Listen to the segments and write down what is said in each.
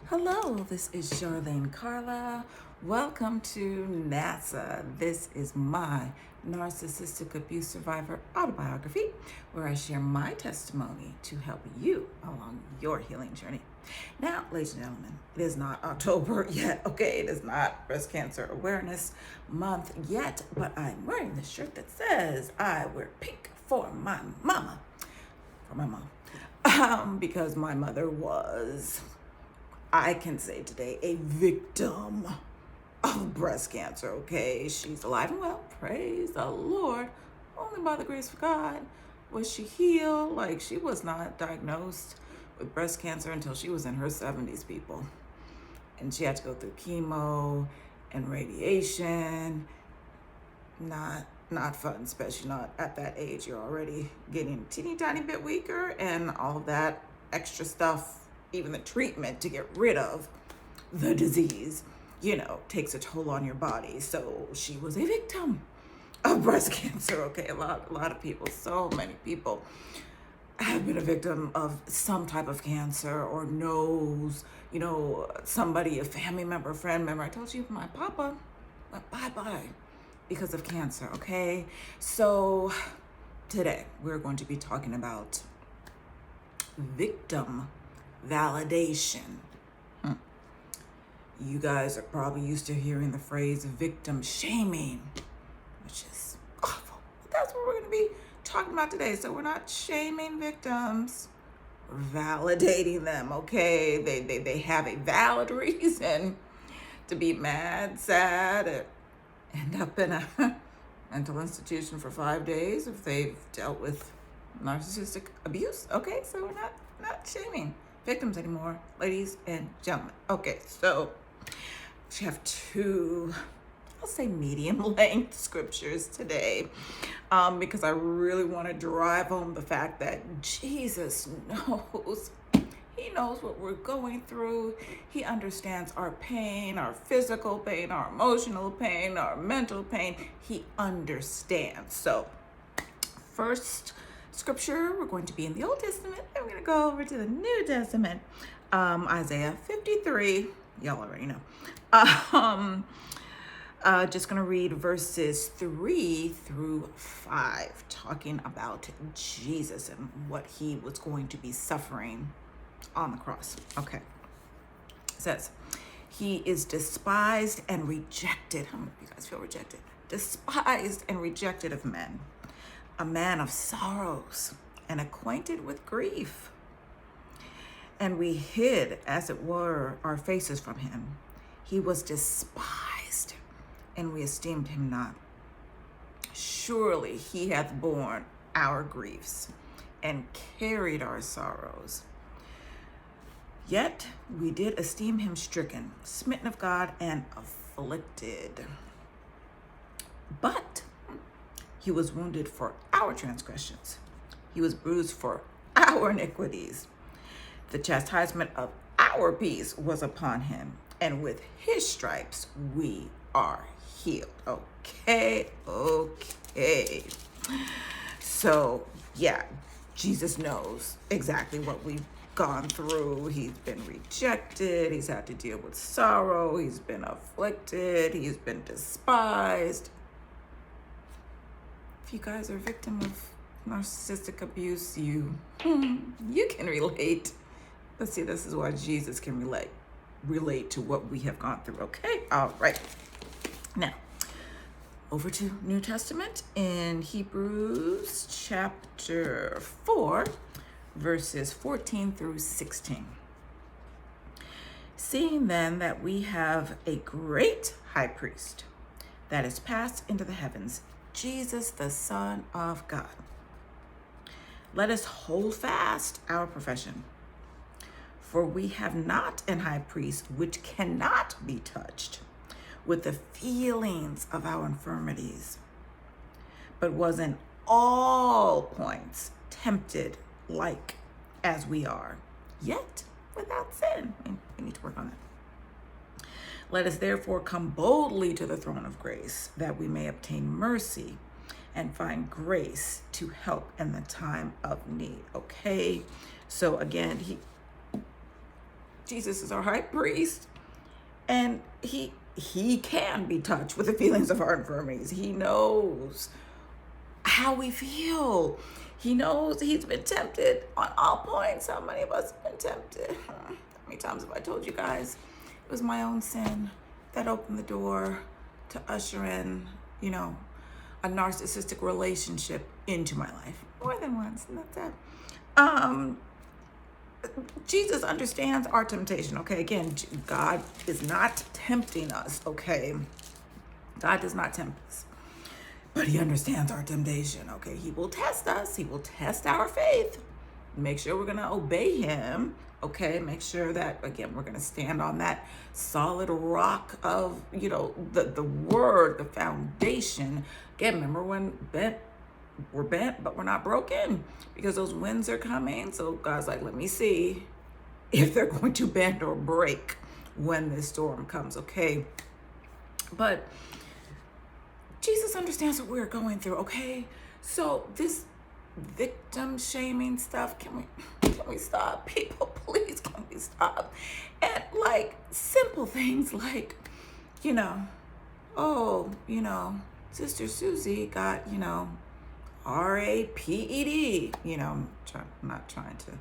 Hello, this is Charlene Carla. Welcome to NASA. This is my narcissistic abuse survivor autobiography, where I share my testimony to help you along your healing journey. Now, ladies and gentlemen, it is not October yet, okay? It is not Breast Cancer Awareness Month yet, but I'm wearing the shirt that says I wear pink for my mama. For my mom. Because my mother was, I can say today, a victim of breast cancer, okay? She's alive and well, praise the Lord. Only by the grace of God was she healed. Like, she was not diagnosed with breast cancer until she was in her 70s, people. And she had to go through chemo and radiation. Not fun, especially not at that age. You're already getting a teeny tiny bit weaker, and all of that extra stuff, even the treatment to get rid of the disease, takes a toll on your body. So she was a victim of breast cancer, okay? A lot of people, so many people have been a victim of some type of cancer or knows, somebody, a family member, a friend member. I told you my papa went bye-bye because of cancer, okay? So today we're going to be talking about victim validation. You guys are probably used to hearing the phrase victim shaming, which is awful. But that's what we're going to be talking about today. So we're not shaming victims, we're validating them, okay? They have a valid reason to be mad, sad, end up in a mental institution for 5 days if they've dealt with narcissistic abuse, okay? So we're not shaming victims anymore, ladies and gentlemen. Okay, so we have two, I'll say medium length scriptures today, because I really want to drive home the fact that Jesus knows. He knows what we're going through. He understands our pain, our physical pain, our emotional pain, our mental pain. He understands. So first scripture, we're going to be in the Old Testament, and we're going to go over to the New Testament. Isaiah 53, y'all already know. Just going to read verses 3 through 5, talking about Jesus and what he was going to be suffering on the cross. Okay. It says, he is despised and rejected. How many of you guys feel rejected? Despised and rejected of men, a man of sorrows and acquainted with grief. And we hid, as it were, our faces from him. He was despised, and we esteemed him not. Surely he hath borne our griefs and carried our sorrows. Yet we did esteem him stricken, smitten of God, and afflicted. But he was wounded for our transgressions. He was bruised for our iniquities. The chastisement of our peace was upon him, and with his stripes we are healed. Okay. So, yeah, Jesus knows exactly what we've gone through. He's been rejected. He's had to deal with sorrow. He's been afflicted. He's been despised. If you guys are a victim of narcissistic abuse, you can relate. But see, this is why Jesus can relate to what we have gone through. Okay, all right. Now, over to New Testament in Hebrews chapter 4, verses 14 through 16. Seeing then that we have a great high priest that is passed into the heavens, Jesus, the Son of God, let us hold fast our profession. For we have not an high priest which cannot be touched with the feelings of our infirmities, but was in all points tempted like as we are, yet without sin. We need to work on that. Let us therefore come boldly to the throne of grace, that we may obtain mercy and find grace to help in the time of need. Okay, so again, Jesus is our high priest, and he can be touched with the feelings of our infirmities. He knows how we feel. He knows he's been tempted on all points. How many of us have been tempted? How many times have I told you guys it was my own sin that opened the door to usher in, a narcissistic relationship into my life? More than once, and that's it. Jesus understands our temptation, okay? Again, God is not tempting us, okay? God does not tempt us, but he understands our temptation, okay? He will test us. He will test our faith. Make sure we're going to obey him, okay? Make sure that, again, we're going to stand on that solid rock of, the word, the foundation. Again, remember when we're bent, but we're not broken, because those winds are coming. So God's like, let me see if they're going to bend or break when this storm comes, okay? But Jesus understands what we're going through, okay? So this victim shaming stuff, can we stop? People, please, can we stop? And simple things like, Sister Susie got, RAPED, I'm not trying to,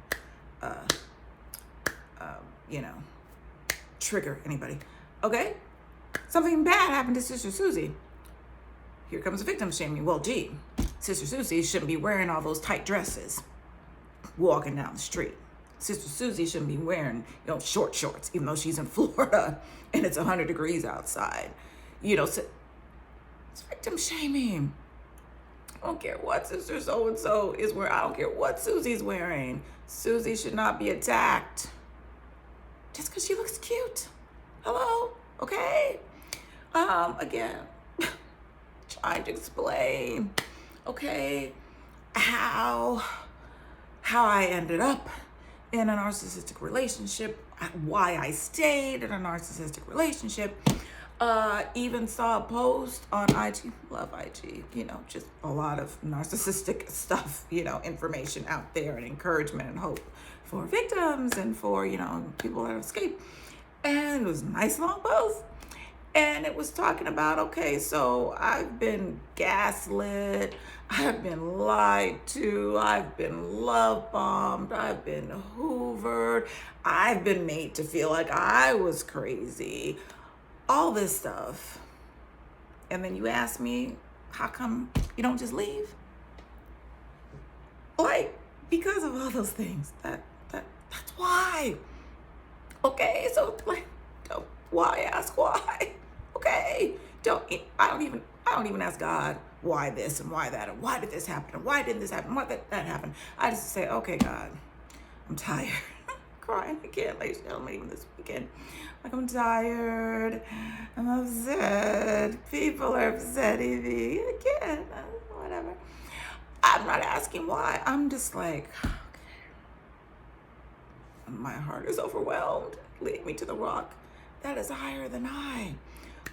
trigger anybody. Okay? Something bad happened to Sister Susie. Here comes a victim shaming. Well, gee, Sister Susie shouldn't be wearing all those tight dresses walking down the street. Sister Susie shouldn't be wearing, short shorts, even though she's in Florida and it's 100 degrees outside. It's victim shaming. I don't care what Sister so-and-so is wearing. I don't care what Susie's wearing. Susie should not be attacked just because she looks cute. Hello? Okay? Again, trying to explain, okay, how I ended up in a narcissistic relationship, why I stayed in a narcissistic relationship. Even saw a post on IG, love IG, just a lot of narcissistic stuff, information out there, and encouragement and hope for victims and for, people that have escaped. And it was a nice long post. And it was talking about, okay, so I've been gaslit, I've been lied to, I've been love bombed, I've been hoovered, I've been made to feel like I was crazy. All this stuff. And then you ask me, how come you don't just leave? Because of all those things. That's why. Okay, so why ask why? Okay. I don't even ask God why this and why that and why did this happen and why didn't this happen? Why did that happen? I just say, okay, God, I'm tired. Crying again, ladies and gentlemen, even this weekend. I'm tired. I'm upset. People are upsetting me again. Whatever. I'm not asking why. I'm just like, okay. My heart is overwhelmed. Lead me to the rock that is higher than I.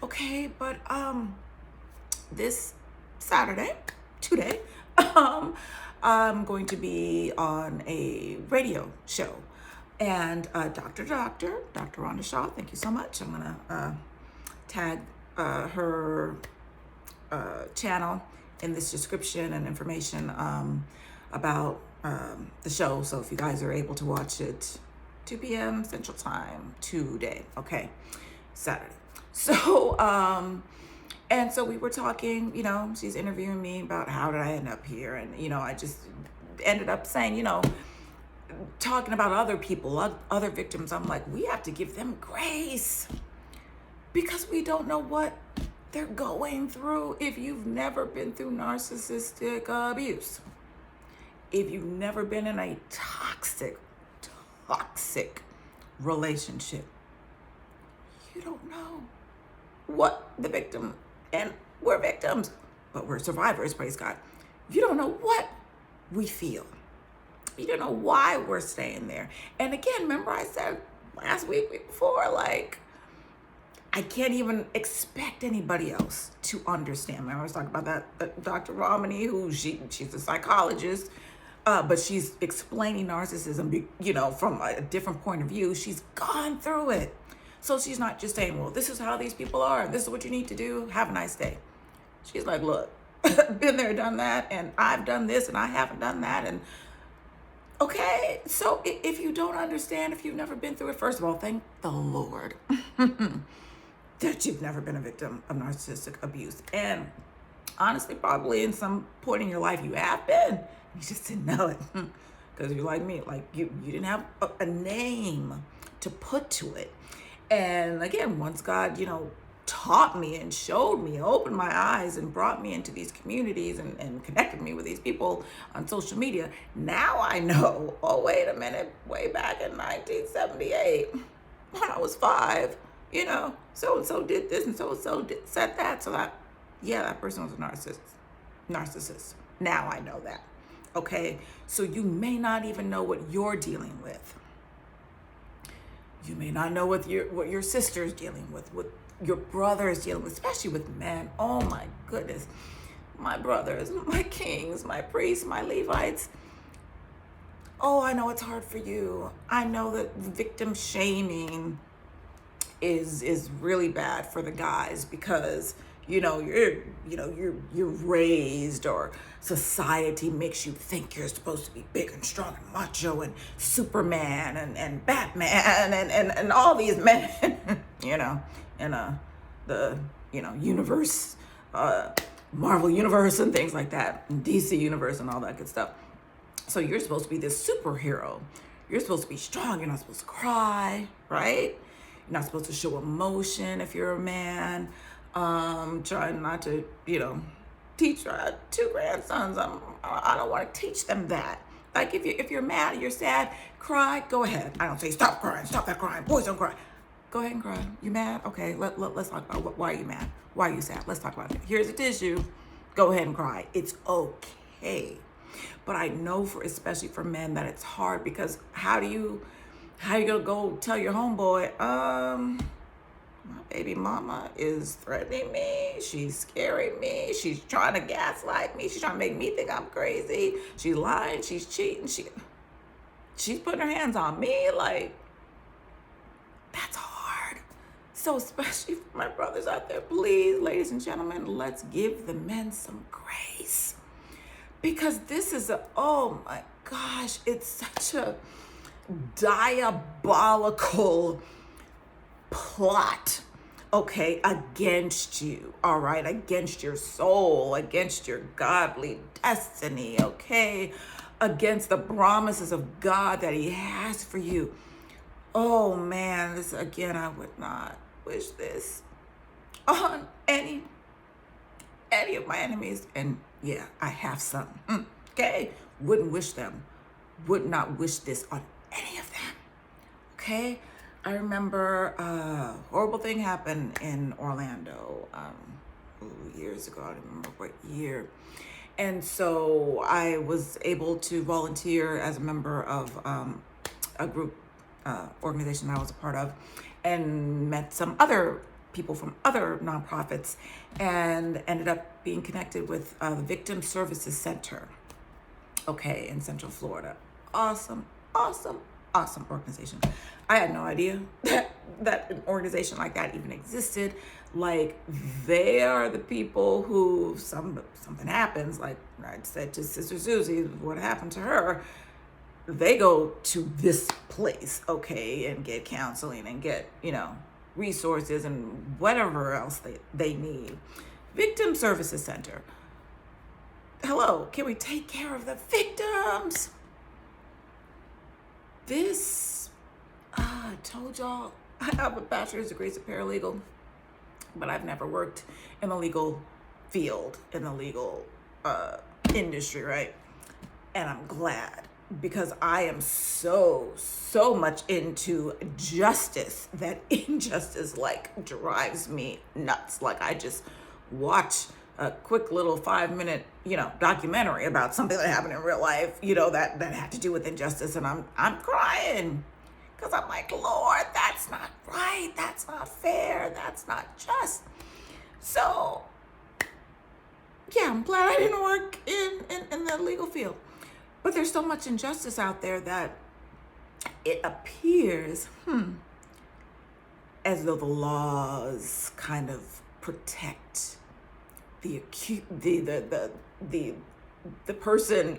Okay, but this Saturday, today, I'm going to be on a radio show. And Dr. Rhonda Shaw, thank you so much. I'm going to tag her channel in this description and information about the show. So if you guys are able to watch it, 2 p.m. Central Time today. Okay, Saturday. So, and so we were talking, she's interviewing me about how did I end up here. And, I just ended up saying, talking about other people, other victims, I'm like, we have to give them grace because we don't know what they're going through. If you've never been through narcissistic abuse, if you've never been in a toxic relationship, you don't know what the victim, and we're victims, but we're survivors, praise God. You don't know what we feel. You don't know why we're staying there. And again, remember I said last week before, I can't even expect anybody else to understand. I was talking about that Dr. Romney, who she's a psychologist. but she's explaining narcissism, from a different point of view. She's gone through it. So she's not just saying, well, this is how these people are. This is what you need to do. Have a nice day. She's like, look, been there, done that. And I've done this and I haven't done that. And okay. So if you don't understand, if you've never been through it, first of all, thank the Lord that you've never been a victim of narcissistic abuse. And honestly, probably in some point in your life you have been. You just didn't know it. Because you're like me, like you didn't have a name to put to it. And again, once God, taught me and showed me, opened my eyes and brought me into these communities and connected me with these people on social media, now I know, oh, wait a minute, way back in 1978, when I was 5, so-and-so did this and so-and-so said that. So that person was a narcissist. Now I know that. Okay, so you may not even know what you're dealing with. You may not know what your sister's dealing with, what your brother is dealing with, especially with men. Oh my goodness. My brothers, my kings, my priests, my Levites. Oh, I know it's hard for you. I know that victim shaming is really bad for the guys because you're raised, or society makes you think you're supposed to be big and strong and macho and Superman and Batman and all these men, in the universe, Marvel universe and things like that, and DC universe and all that good stuff. So you're supposed to be this superhero. You're supposed to be strong. You're not supposed to cry, right? You're not supposed to show emotion if you're a man. Trying not to, teach 2 grandsons. I don't want to teach them that. Like if you're mad, you're sad, cry, go ahead. I don't say stop crying, stop that crying. Boys don't cry. Go ahead and cry. You mad? Okay, let's talk about why are you mad? Why are you sad? Let's talk about it. Here's a tissue. Go ahead and cry. It's okay. But I know especially for men that it's hard because how you gonna go tell your homeboy, my baby mama is threatening me. She's scaring me. She's trying to gaslight me. She's trying to make me think I'm crazy. She's lying. She's cheating. She's putting her hands on me. Like, that's hard. So especially for my brothers out there, please, ladies and gentlemen, let's give the men some grace. Because this is oh my gosh, it's such a diabolical plot, okay, against you, all right, against your soul, against your godly destiny, okay, against the promises of God that he has for you. Oh man, this again, I would not wish this on any of my enemies. And yeah, I have some, okay, would not wish this on any of them, okay. I remember a horrible thing happened in Orlando years ago. I don't remember what year. And so I was able to volunteer as a member of a group organization I was a part of, and met some other people from other nonprofits, and ended up being connected with the Victim Services Center, okay, in Central Florida. Awesome organization. I had no idea that an organization like that even existed. Like, they are the people who something happens, like I said to Sister Susie, what happened to her, they go to this place, okay, and get counseling and get, resources and whatever else they need. Victim Services Center. Hello, can we take care of the victims? I told y'all, I have a bachelor's degree as a paralegal, but I've never worked in the legal field, in the legal industry, right? And I'm glad, because I am so much into justice that injustice drives me nuts. Like, I just watch a quick little 5-minute, documentary about something that happened in real life, that had to do with injustice. And I'm crying because I'm like, Lord, that's not right. That's not fair. That's not just. So yeah, I'm glad I didn't work in the legal field. But there's so much injustice out there that it appears as though the laws kind of protect the acute, the person,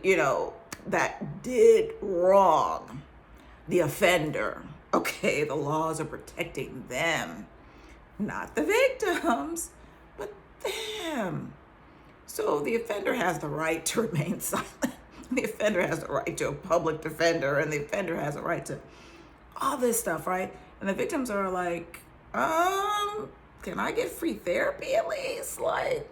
that did wrong, the offender. Okay, the laws are protecting them, not the victims, but them. So the offender has the right to remain silent. The offender has the right to a public defender, and the offender has a right to all this stuff, right? And the victims are like, can I get free therapy at least? Like,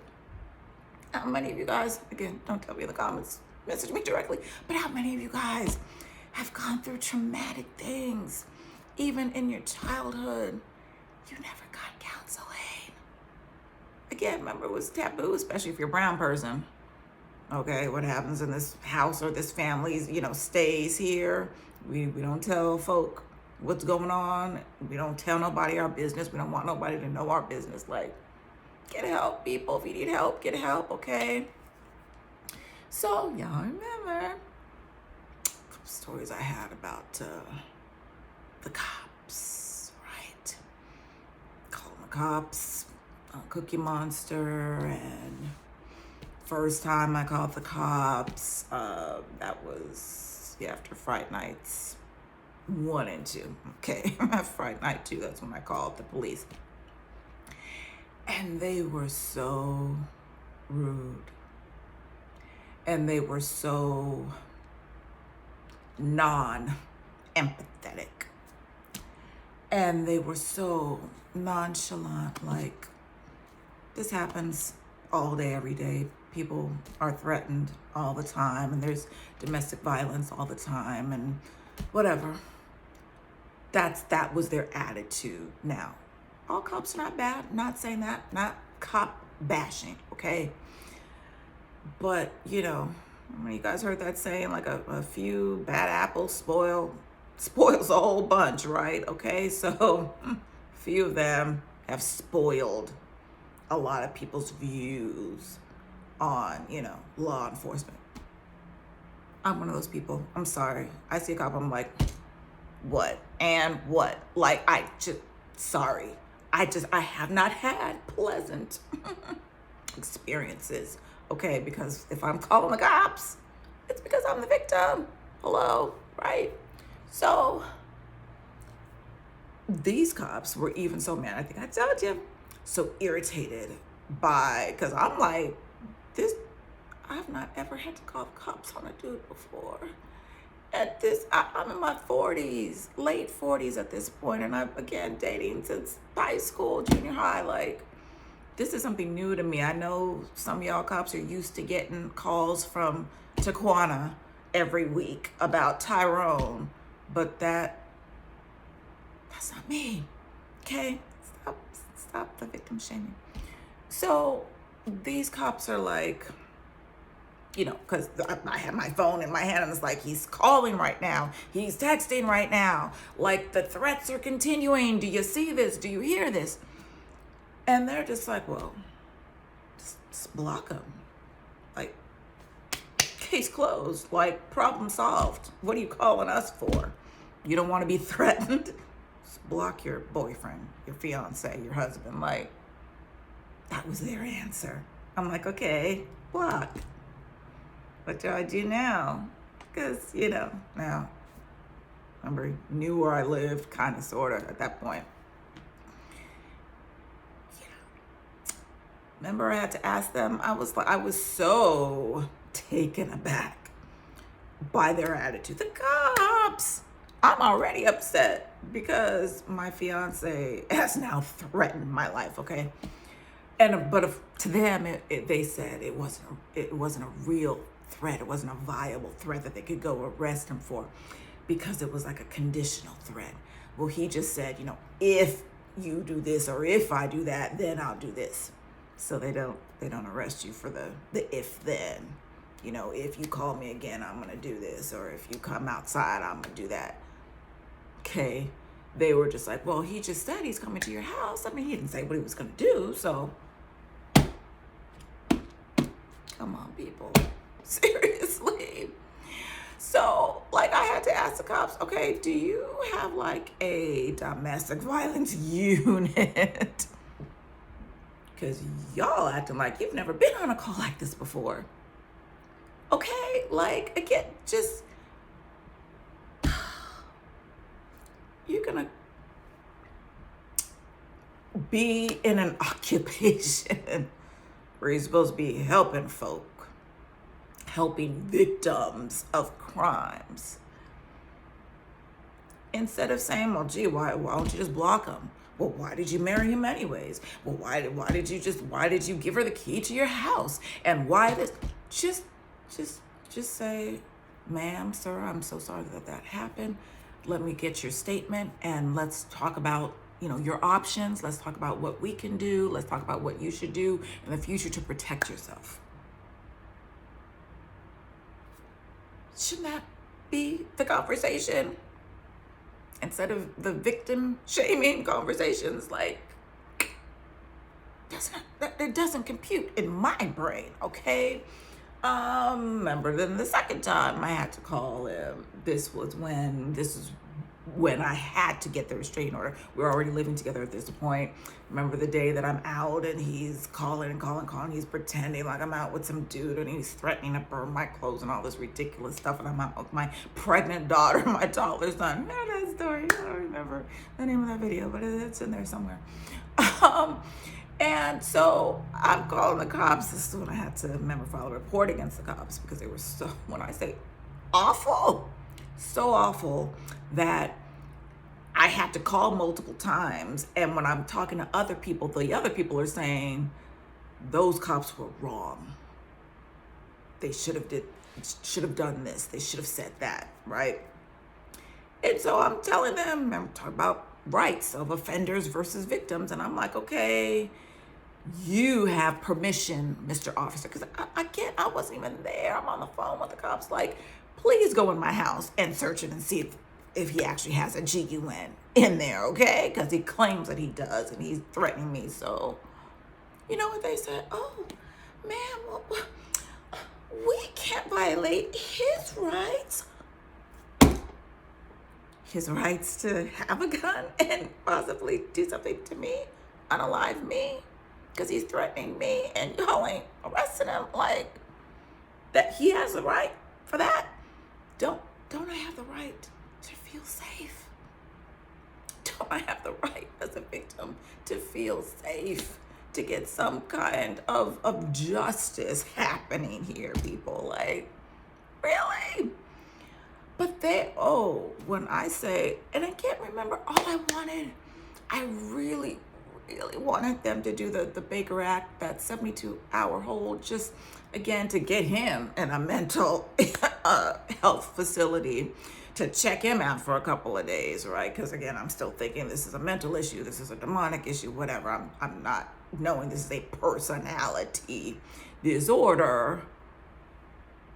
how many of you guys, again, don't tell me in the comments, message me directly, but how many of you guys have gone through traumatic things, even in your childhood? You never got counseling. Again, remember, it was taboo, especially if you're a brown person. Okay, what happens in this house or this family, stays here. We don't tell folk what's going on. We don't tell nobody our business. We don't want nobody to know our business. Like, get help, people. If you need help, get help, okay? So, y'all remember a couple stories I had about the cops, right? Calling the cops, Cookie Monster, and first time I called the cops, that was after Fright Nights 1 and 2. Okay, Fright Night 2, that's when I called the police. And they were so rude. And they were so non-empathetic. And they were so nonchalant, like, this happens all day, every day. People are threatened all the time, and there's domestic violence all the time, and whatever. That was their attitude. Now, all cops are not bad. Not saying that. Not cop bashing, okay? But, how many of you guys heard that saying, like a few bad apples spoils a whole bunch, right? Okay, so a few of them have spoiled a lot of people's views on, law enforcement. I'm one of those people. I'm sorry. I see a cop, I'm like, what? And what? Like, sorry. I have not had pleasant experiences, okay? Because if I'm calling the cops, it's because I'm the victim. Hello, right? So these cops were even so mad. I think I told you. So irritated because I'm like, I've not ever had to call the cops on a dude before. I'm in my 40s, late 40s at this point, and I'm, again, dating since high school, junior high. Like, this is something new to me. I know some of y'all cops are used to getting calls from Taquana every week about Tyrone, but that's not me, okay? Stop the victim shaming. So these cops are like, because I have my phone in my hand, and it's like, he's calling right now. He's texting right now. Like, the threats are continuing. Do you see this? Do you hear this? And they're just like, well, just block them. Like, case closed. Like, problem solved. What are you calling us for? You don't want to be threatened? Just block your boyfriend, your fiance, your husband. Like, that was their answer. I'm like, okay, block. What do I do now? Because, now, remember, knew where I lived, kind of, sort of, at that point. Remember, I had to ask them. I was so taken aback by their attitude. The cops. I'm already upset because my fiance has now threatened my life, okay? But to them, they said it wasn't a real threat. It wasn't a viable threat that they could go arrest him for, because it was like a conditional threat. Well, he just said, if you do this or if I do that, then I'll do this. So they don't arrest you for the if then. If you call me again, I'm gonna do this, or if you come outside, I'm gonna do that. Okay. They were just like, well, he just said he's coming to your house. I mean, he didn't say what he was gonna do, so come on, people. Seriously. So, like, I had to ask the cops, okay, do you have like a domestic violence unit? Because y'all acting like you've never been on a call like this before. Okay, like, again, just, you're gonna be in an occupation where you're supposed to be helping folk, helping victims of crimes. Instead of saying, well, gee, why don't you just block him? Well, why did you marry him anyways? Well, why did you give her the key to your house? And why this? Just say, ma'am, sir, I'm so sorry that happened. Let me get your statement and let's talk about, your options. Let's talk about what we can do. Let's talk about what you should do in the future to protect yourself. Shouldn't that be the conversation? Instead of the victim shaming conversations, like, it doesn't compute in my brain, okay? Remember then the second time I had to call him, this is when I had to get the restraining order. We were already living together at this point. Remember the day that I'm out and he's calling. He's pretending like I'm out with some dude and he's threatening to burn my clothes and all this ridiculous stuff. And I'm out with my pregnant daughter, my toddler son. Remember that story? I don't remember the name of that video, but it's in there somewhere. And so I'm calling the cops. This is when I had to file a report against the cops because they were so, when I say awful, so awful that I had to call multiple times. And when I'm talking to other people, the other people are saying those cops were wrong. They should have done this. They should have said that, right? And so I'm telling them, I'm talking about rights of offenders versus victims. And I'm like, okay, you have permission, Mr. Officer, because I wasn't even there. I'm on the phone with the cops like, please go in my house and search it and see if he actually has a GUN in there, okay? Because he claims that he does, and he's threatening me. So, you know what they said? Oh, ma'am, well, we can't violate his rights. His rights to have a gun and possibly do something to me, unalive me, because he's threatening me, and y'all ain't arresting him. Like, that he has a right for that? Don't I have the right to feel safe? Don't I have the right as a victim to feel safe, to get some kind of justice happening here, people? Like, really? But when I say, and I can't remember all I really wanted them to do the Baker Act, that 72-hour hold, just again to get him in a mental health facility to check him out for a couple of days, right? Because again, I'm still thinking this is a mental issue, this is a demonic issue, whatever. I'm not knowing this is a personality disorder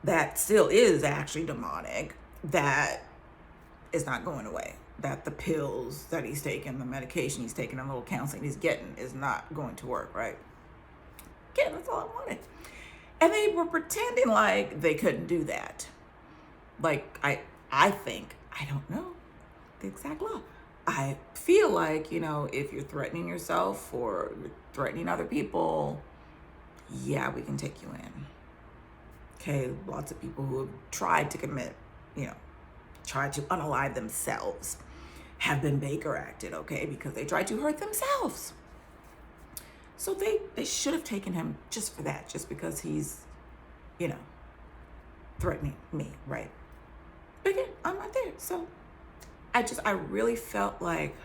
that still is actually demonic, that is not going away. That the pills that he's taking, the medication he's taking, and the little counseling he's getting is not going to work, right? Again, that's all I wanted. And they were pretending like they couldn't do that. Like, I think, I don't know the exact law. I feel like, if you're threatening yourself or you're threatening other people, yeah, we can take you in. Okay, lots of people who have tried to commit, tried to unalive themselves have been Baker acted, okay, because they tried to hurt themselves. So they should have taken him just for that, just because he's, threatening me, right? But again, I'm not there. So I really felt like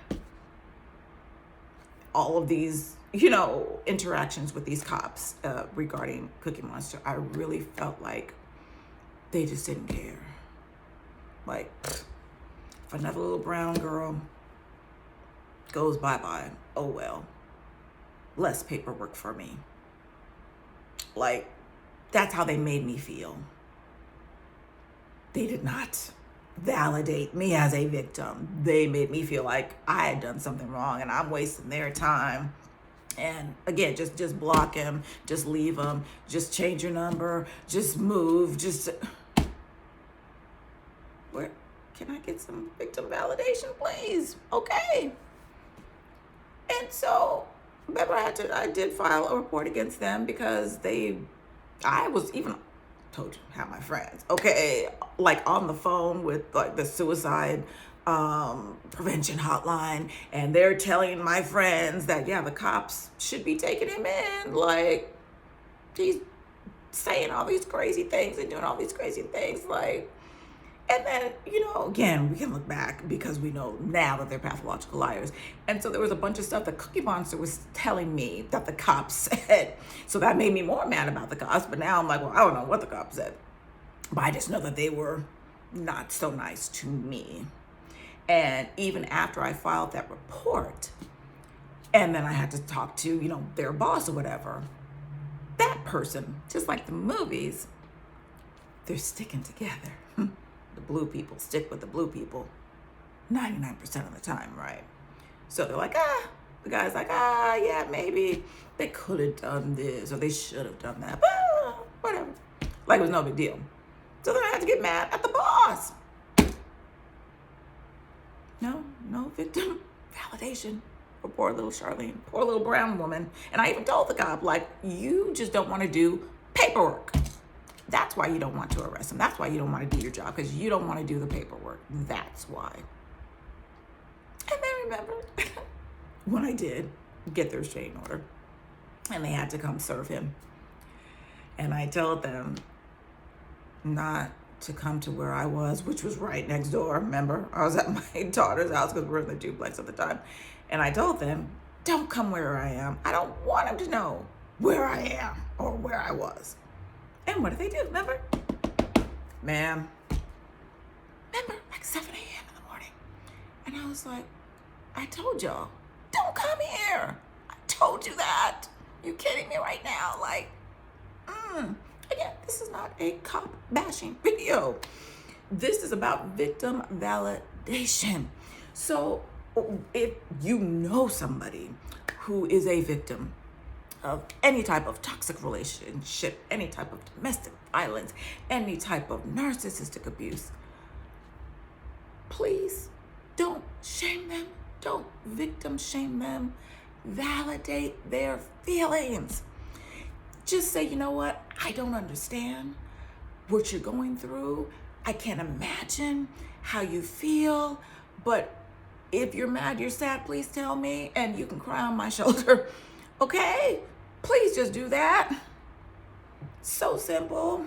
all of these, interactions with these cops regarding Cookie Monster, I really felt like they just didn't care. Like, if another little brown girl goes bye-bye, oh well, less paperwork for me. Like, that's how they made me feel. They did not validate me as a victim. They made me feel like I had done something wrong and I'm wasting their time. And again, just block him, just leave him, just change your number, just move, just... can I get some victim validation, please? Okay. And so, remember, I did file a report against them because I was even, told you, have my friends, okay, like on the phone with like the suicide prevention hotline, and they're telling my friends that, yeah, the cops should be taking him in, like, he's saying all these crazy things and doing all these crazy things, like, and then, again, we can look back because we know now that they're pathological liars. And so there was a bunch of stuff that Cookie Monster was telling me that the cops said. So that made me more mad about the cops. But now I'm like, well, I don't know what the cops said. But I just know that they were not so nice to me. And even after I filed that report, and then I had to talk to, their boss or whatever, that person, just like the movies, they're sticking together. The blue people stick with the blue people 99% of the time, right? So they're like, the guy's like, yeah, maybe they could have done this or they should have done that, but whatever. Like it was no big deal. So then I had to get mad at the boss. No victim validation for poor little Charlene, poor little brown woman. And I even told the cop, like, you just don't want to do paperwork. That's why you don't want to arrest him. That's why you don't want to do your job, because you don't want to do the paperwork. That's why. And then remember when I did get their restraining order and they had to come serve him. And I told them not to come to where I was, which was right next door. Remember, I was at my daughter's house because we were in the duplex at the time. And I told them, don't come where I am. I don't want them to know where I am or where I was. And what did they do? Remember? Ma'am. Remember, like 7 a.m. in the morning. And I was like, I told y'all, don't come here. I told you that. You kidding me right now? Like, again, this is not a cop bashing video. This is about victim validation. So if you know somebody who is a victim of any type of toxic relationship, any type of domestic violence, any type of narcissistic abuse, please don't shame them. Don't victim shame them. Validate their feelings. Just say, you know what? I don't understand what you're going through. I can't imagine how you feel, but if you're mad, you're sad, please tell me, and you can cry on my shoulder. Okay? Please just do that. So simple.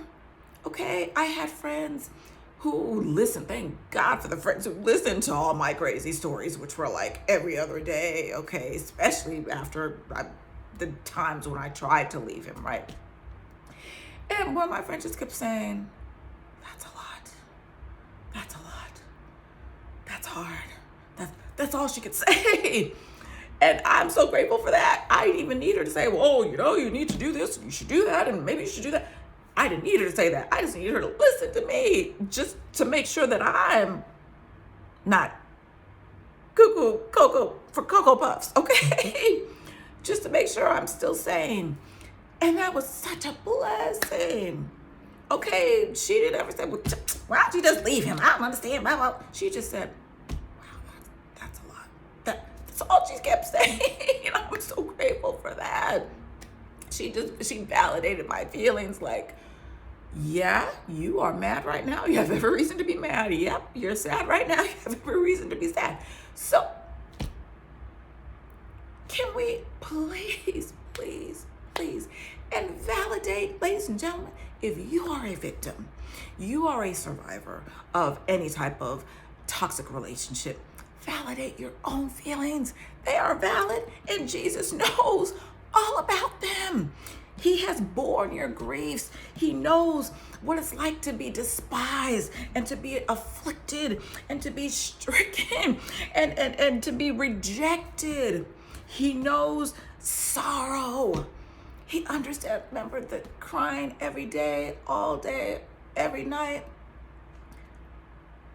Okay? I had friends who listened. Thank God for the friends who listened to all my crazy stories, which were like every other day. Okay? Especially after the times when I tried to leave him, right? And one of my friends just kept saying, that's a lot. That's a lot. That's hard. That's all she could say. And I'm so grateful for that. I didn't even need her to say, well, you need to do this, you should do that, and maybe you should do that. I didn't need her to say that. I just needed her to listen to me, just to make sure that I'm not cuckoo for Cocoa Puffs, okay? Just to make sure I'm still sane. And that was such a blessing. Okay, she didn't ever say, well, why don't you just leave him? I don't understand. Blah, blah. She just said, that's a lot. That's all she kept saying. And I was so grateful for that. She validated my feelings, like, yeah, you are mad right now. You have every reason to be mad. Yep, you're sad right now. You have every reason to be sad. So can we please, and validate, ladies and gentlemen, if you are a victim, you are a survivor of any type of toxic relationship, validate your own feelings. They are valid, and Jesus knows all about them. He has borne your griefs. He knows what it's like to be despised and to be afflicted and to be stricken and to be rejected. He knows sorrow. He understands. Remember the crying every day, all day, every night.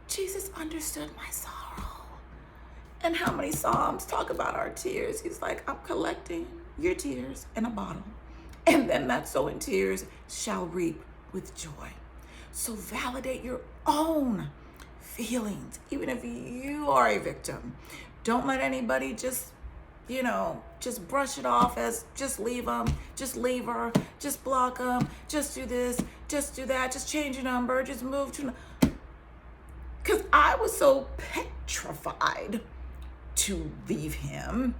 Jesus understood my sorrow. And how many Psalms talk about our tears? He's like, I'm collecting your tears in a bottle. And then that sowing tears shall reap with joy. So validate your own feelings, even if you are a victim. Don't let anybody just brush it off as just leave them, just leave her, just block them, just do this, just do that, just change your number, just move to. Because I was so petrified to leave him.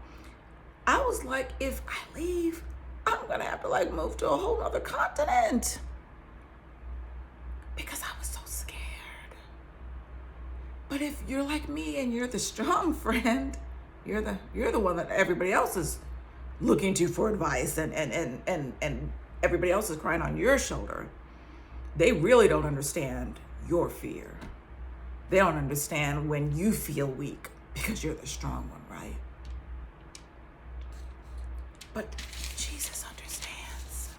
I was like, if I leave, I'm going to have to like move to a whole other continent. Because I was so scared. But if you're like me and you're the strong friend, you're the one that everybody else is looking to for advice, and everybody else is crying on your shoulder. They really don't understand your fear. They don't understand when you feel weak because you're the strong one, right? But Jesus understands.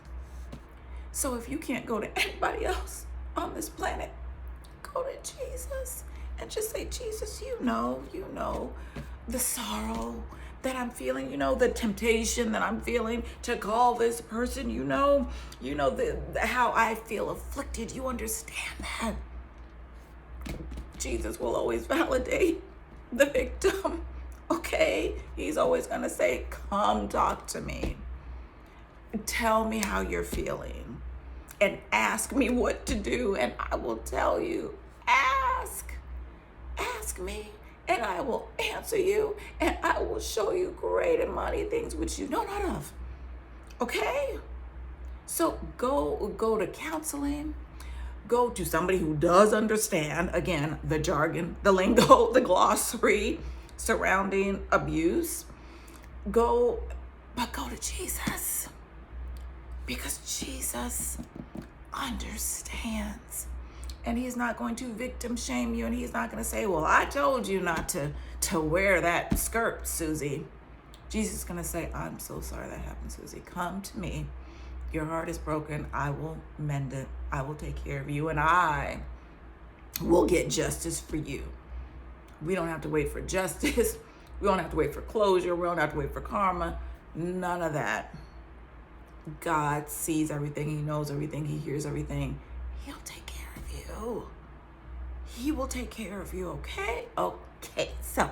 So if you can't go to anybody else on this planet, go to Jesus and just say, Jesus, you know the sorrow that I'm feeling, the temptation that I'm feeling to call this person, how I feel afflicted. You understand that. Jesus will always validate the victim, okay? He's always gonna say, come talk to me. Tell me how you're feeling and ask me what to do, and I will tell you. Ask me, and I will answer you, and I will show you great and mighty things which you know not of. Okay? So go to counseling. Go to somebody who does understand, again, the jargon, the lingo, the glossary surrounding abuse. Go to Jesus. Because Jesus understands. And he's not going to victim shame you, and he's not going to say, well, I told you not to wear that skirt, Susie. Jesus is going to say, I'm so sorry that happened, Susie. Come to me. Your heart is broken. I will mend it. I will take care of you, and I will get justice for you. We don't have to wait for justice. We don't have to wait for closure. We don't have to wait for karma. None of that. God sees everything. He knows everything. He hears everything. He'll take care of you. He will take care of you, okay? Okay, so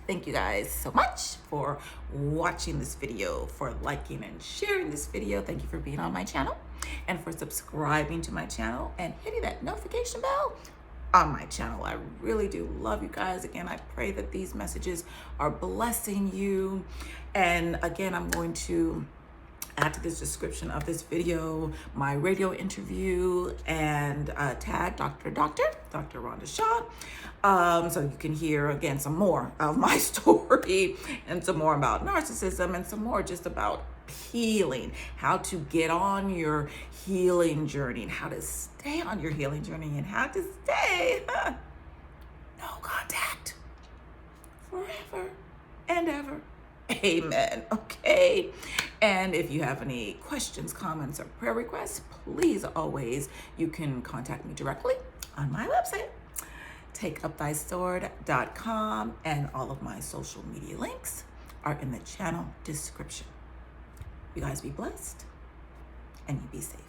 thank you guys so much for watching this video, for liking and sharing this video. Thank you for being on my channel and for subscribing to my channel and hitting that notification bell on my channel. I really do love you guys. Again, I pray that these messages are blessing you. And again, I'm going to add to this description of this video my radio interview and tag Dr. Rhonda Shaw, so you can hear again some more of my story and some more about narcissism and some more just about healing, how to get on your healing journey and how to stay on your healing journey and how to stay no contact forever and ever. Amen. Okay. And if you have any questions, comments, or prayer requests, please always, you can contact me directly on my website, takeupthysword.com, and all of my social media links are in the channel description. You guys be blessed and you be safe.